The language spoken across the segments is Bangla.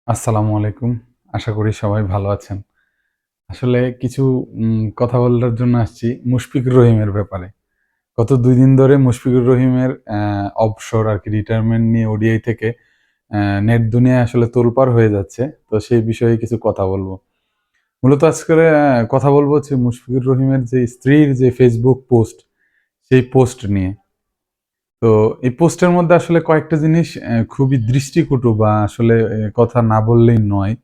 আসসালামু আলাইকুম। আশা করি সবাই ভালো আছেন। আসলে কিছু কথা বলার জন্য আসছি মুশফিকুর রহিমের ব্যাপারে। গত ২ দিন ধরে মুশফিকুর রহিমের অবসর আরকি রিটায়ারমেন্ট নিয়ে ওডিআই থেকে নেট দুনিয়ায় আসলে তোলপাড় হয়ে যাচ্ছে। তো সেই বিষয়ে কিছু কথা বলব। মূলত আজকের কথা বলব হচ্ছে মুশফিকুর রহিমের যে স্ত্রীর যে Facebook পোস্ট, সেই পোস্ট নিয়ে। তো এই পোস্টের মধ্যে আসলে কয়েকটা জিনিস খুবই দৃষ্টিকটু বা আসলে কথা না বললেই নয়।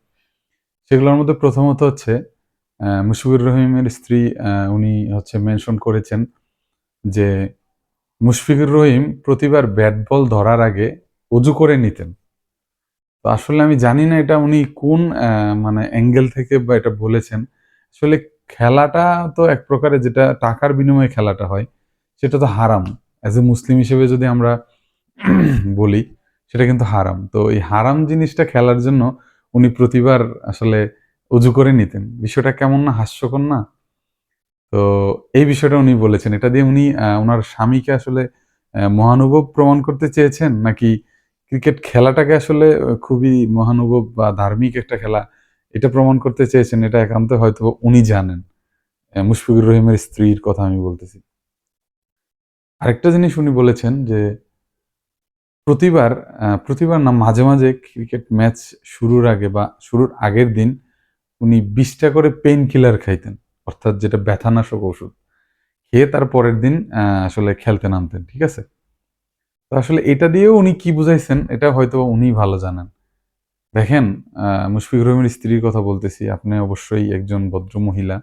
সেগুলোর মধ্যে প্রথমত হচ্ছে মুশফিকুর রহিমের স্ত্রী উনি হচ্ছে মেনশন করেছেন যে, মুশফিকুর রহিম প্রতিবার ব্যাট বল ধরার আগে অজু করে নিতেন। তো আসলে আমি জানি না এটা উনি কোন মানে অ্যাঙ্গেল থেকে বা এটা বলেছেন। আসলে খেলাটা তো এক প্রকারের যেটা টাকার বিনিময়ে খেলাটা হয়, সেটা তো হারাম। অ্যাজ এ মুসলিম হিসেবে যদি আমরা বলি, সেটা কিন্তু হারাম। তো এই হারাম জিনিসটা খেলার জন্য উনি প্রতিবার আসলে অজু করে নিতেন। বিষয়টা কেমন না হাস্যকর না? তো এই বিষয়টা উনি বলেছেন। এটা দিয়ে উনি উনার স্বামীকে আসলে মহানুভব প্রমাণ করতে চেয়েছেন? নাকি ক্রিকেট খেলাটাকে আসলে খুবই মহানুভব বা ধার্মিক একটা খেলা, এটা প্রমাণ করতে চেয়েছেন? এটা একান্তই হয়তো উনি জানেন। মুশফিকুর রহিমের স্ত্রীর কথা আমি বলতেছি। আরেকটা জিনিস উনি বলেছেন যে, প্রতিবার প্রতিবার না মাঝে, মাঝে ক্রিকেট ম্যাচ শুরুর আগে বা শুরুর আগের দিন উনি ২০ টা করে পেইন কিলার খাইতেন। অর্থাৎ যেটা ব্যথানাশক ঔষুধ। খেয়ে তার পরের দিন আসলে খেলতে নামতেন। ঠিক আছে? তো আসলে এটা দিয়েও উনি কি বুঝাইছেন এটা হয়তোবা উনিই ভালো জানেন। দেখেন মুশফিকুর রহিমের স্ত্রীর কথা বলতেছি। আপনি অবশ্যই একজন ভদ্র মহিলা।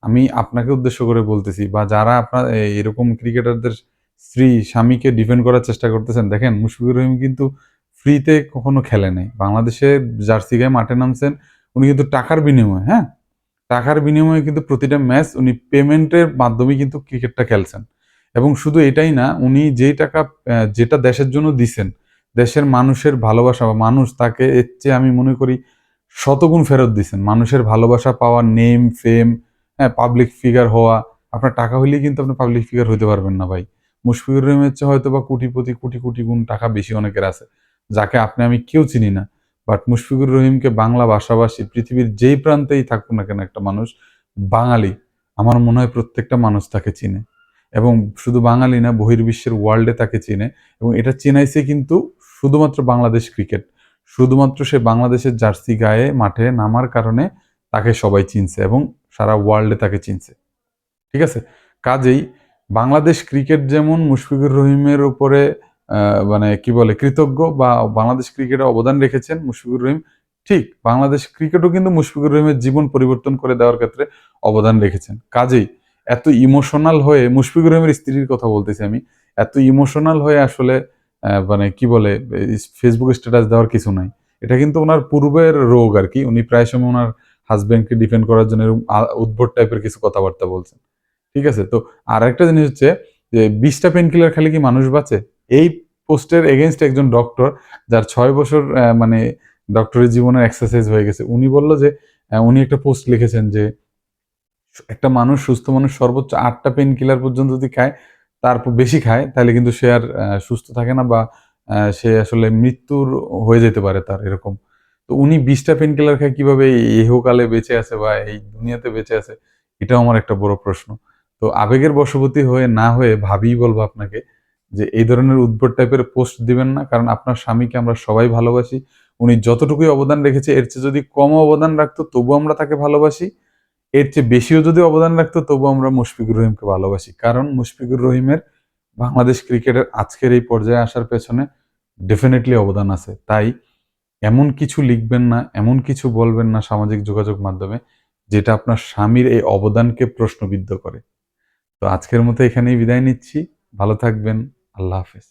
আমি আপনাকে উদ্দেশ্য করে বলতেছি বা যারা আপনার এরকম ক্রিকেটারদের স্ত্রী, স্বামীকে ডিফেন্ড করার চেষ্টা করতেছেন, দেখেন মুশফিকুর রহিম কিন্তু ফ্রিতে কখনো খেলে নাই। বাংলাদেশে জার্সি গায়ে মাঠে নামছেন, উনি কিন্তু টাকার বিনিময়ে, হ্যাঁ? টাকার বিনিময়ে কিন্তু প্রতিটা ম্যাচ উনি পেমেন্টের মাধ্যমেই কিন্তু ক্রিকেটটা খেলছেন। এবং শুধু এটাই না, উনি যেই টাকা যেটা দেশের জন্য দিছেন, দেশের মানুষের ভালোবাসা বা মানুষ তাকে এর চেয়ে আমি মনে করি শতগুণ ফেরত দিছেন। মানুষের ভালোবাসা পাওয়া, নেম, ফেম, হ্যাঁ? পাবলিক ফিগার হওয়া। আপনার টাকা হইলেই কিন্তু আপনি পাবলিক ফিগার হইতে পারবেন না ভাই। মুশফিকুর রহিমের চেয়ে হয়তোবা কোটিপতি কোটি, কোটি গুণ টাকা বেশি অনেকের আছে। যাকে আপনি আমি কেউ চিনি না। বাট মুশফিকুর রহিমকে বাংলা ভাষাভাষী পৃথিবীর যেই প্রান্তেই থাকুক না কেন একটা মানুষ, বাঙালি, আমার মনে হয় প্রত্যেকটা মানুষ তাকে চিনে। এবং শুধু বাঙালি না, বহির্বিশ্বের ওয়ার্ল্ডে তাকে চিনে এবং এটা চিনাইছে কিন্তু শুধুমাত্র বাংলাদেশ ক্রিকেট। শুধুমাত্র সে বাংলাদেশের জার্সি গায়ে মাঠে নামার কারণে তাকে সবাই চিনছে এবং সারা ওয়ার্ল্ডে তাকে চিনছে। ঠিক আছে? কাজেই বাংলাদেশ ক্রিকেট যেমন মুশফিকুর রহিমের উপরে আ মানে কি বলে কৃতজ্ঞ বা বাংলাদেশ ক্রিকেটে অবদান রেখেছেন মুশফিকুর রহিম। ঠিক বাংলাদেশ ক্রিকেটও কিন্তু মুশফিকুর রহিমের জীবন পরিবর্তন করে দেওয়ার ক্ষেত্রে অবদান রেখেছেন। কাজেই এত ইমোশনাল হয়ে মুশফিকুর রহিমের স্ত্রীর কথা বলতেছি আমি। এত ইমোশনাল হয়ে আসলে মানে কি বলে Facebook স্ট্যাটাস দেওয়ার কিছু নাই। এটা কিন্তু উনার পূর্বের রোগ আরকি। উনি প্রায় সময় উনার হাসব্যান্ডকে ডিফেন্ড করার জন্য এরকম উদ্ভট টাইপের কিছু কথাবার্তা বলছেন। ঠিক আছে? তো আরেকটা জিনিস হচ্ছে যে ২০ টা পেইনকিলার খেলে কি মানুষ বাঁচে? এই পোস্টের এগেইনস্ট একজন ডক্টর যার ৬ বছর মানে ডক্টরি জীবনের এক্সারসাইজ হয়ে গেছে। উনি বলল যে উনি একটা পোস্ট লিখেছেন যে, একটা মানুষ সুস্থ মানুষ সর্বোচ্চ ৮ টা পেইনকিলার পর্যন্ত যদি খায়, বেশি খায় তাহলে কিন্তু সে আর সুস্থ থাকে না বা সে আসলে মৃত্যুর হয়ে যেতে পারে তার এরকম। তো উনি ২০ টা পেইনকিলার খায় কিভাবে এই ইহকালে বেঁচে আছে বা এই দুনিয়াতে বেঁচে আছে, এটাও আমার একটা বড় প্রশ্ন। তো আবেগের বশবর্তী হয়ে না হয়ে ভাবিই বলব আপনাকে যে এই ধরনের উদ্ভট টাইপের পোস্ট দিবেন না। কারণ আপনার স্বামীকে আমরা সবাই ভালোবাসি। উনি যতটুকুই অবদান রেখেছে এর চেয়ে যদি কমও অবদান রাখতো তবুও আমরা তাকে ভালোবাসি। এর চেয়ে বেশিও যদি অবদান রাখতো তবুও আমরা মুশফিকুর রহিমকে ভালোবাসি। কারণ মুশফিকুর রহিমের বাংলাদেশ ক্রিকেটের আজকের এই পর্যায়ে আসার পেছনে ডেফিনিটলি অবদান আছে। তাই এমন কিছু লিখবেন না, এমন কিছু বলবেন না সামাজিক যোগাযোগ মাধ্যমে যেটা আপনার স্বামীর এই অবদানকে প্রশ্নবিদ্ধ করে। তো আজকের মতো এখানেই বিদায় নিচ্ছি। ভালো থাকবেন। আল্লাহ হাফেজ।